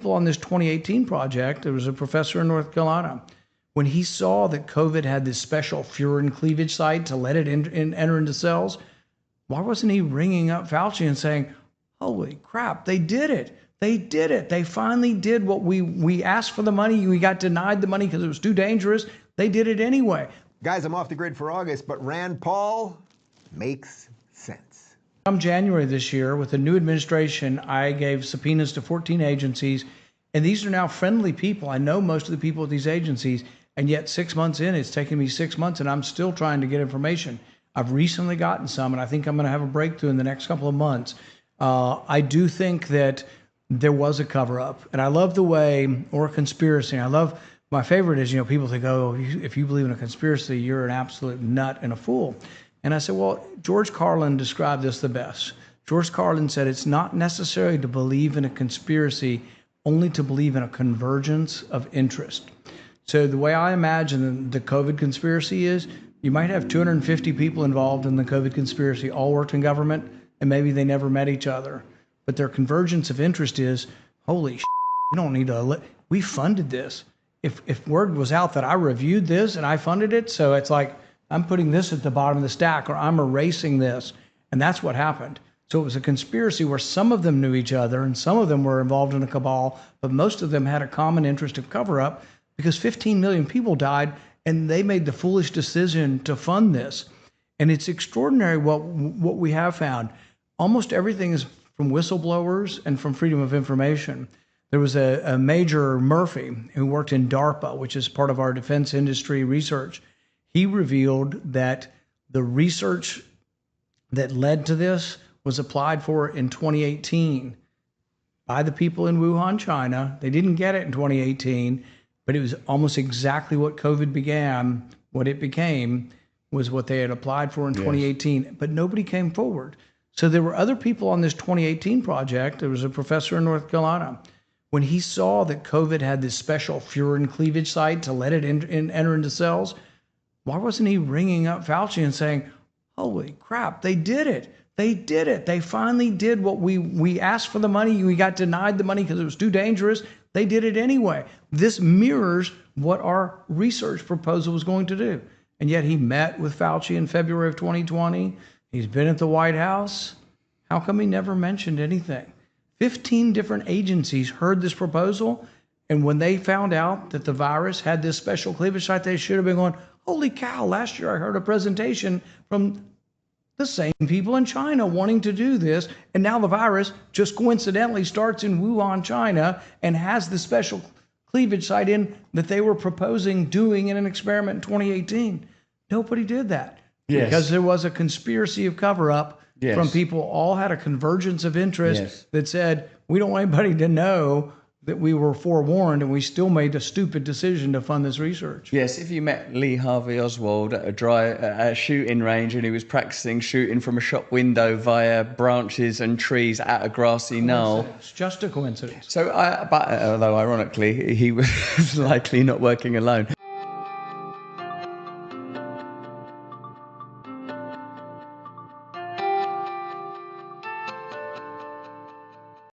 On this 2018 project, there was a professor in North Carolina. When he saw that COVID had this special furin cleavage site to let it enter into cells, why wasn't he ringing up Fauci and saying, holy crap, they did it. They did it. They finally did what we asked for the money. We got denied the money because it was too dangerous. They did it anyway. Guys, I'm off the grid for August, but Rand Paul makes sense. Come January this year, with the new administration, I gave subpoenas to 14 agencies, and these are now friendly people. I know most of the people at these agencies, and yet 6 months in, it's taken me 6 months, and I'm still trying to get information. I've recently gotten some, and I think I'm going to have a breakthrough in the next couple of months. I do think that there was a cover-up, and I love the way, or a conspiracy. I love, my favorite is, people think, oh, if you believe in a conspiracy, you're an absolute nut and a fool. And I said, well, George Carlin described this the best. George Carlin said, it's not necessary to believe in a conspiracy, only to believe in a convergence of interest. So the way I imagine the COVID conspiracy is, you might have 250 people involved in the COVID conspiracy, all worked in government, and maybe they never met each other. But their convergence of interest is, holy shit, we don't need to, we funded this. If word was out that I reviewed this and I funded it, so it's like, I'm putting this at the bottom of the stack, or I'm erasing this. And that's what happened. So it was a conspiracy where some of them knew each other and some of them were involved in a cabal, but most of them had a common interest of cover up, because 15 million people died and they made the foolish decision to fund this. And it's extraordinary what we have found. Almost everything is from whistleblowers and from freedom of information. There was a Major Murphy who worked in DARPA, which is part of our defense industry research. He revealed that the research that led to this was applied for in 2018 by the people in Wuhan, China. They didn't get it in 2018, but it was almost exactly what COVID began. What it became was what they had applied for in 2018, but nobody came forward. So there were other people on this 2018 project. There was a professor in North Carolina. When he saw that COVID had this special furin cleavage site to let it enter into cells, why wasn't he ringing up Fauci and saying, holy crap, they did it. They did it. They finally did what we asked for the money. We got denied the money because it was too dangerous. They did it anyway. This mirrors what our research proposal was going to do. And yet he met with Fauci in February of 2020. He's been at the White House. How come he never mentioned anything? 15 different agencies heard this proposal. And when they found out that the virus had this special cleavage site, they should have been going, holy cow, last year I heard a presentation from the same people in China wanting to do this. And now the virus just coincidentally starts in Wuhan, China, and has the special cleavage site in that they were proposing doing in an experiment in 2018. Nobody did that. Yes. Because there was a conspiracy of cover-up from people, all had a convergence of interest that said, we don't want anybody to know that we were forewarned, and we still made a stupid decision to fund this research. Yes, if you met Lee Harvey Oswald at a shooting range and he was practicing shooting from a shop window via branches and trees at a grassy knoll. Just a coincidence. So, but although ironically, he was likely not working alone.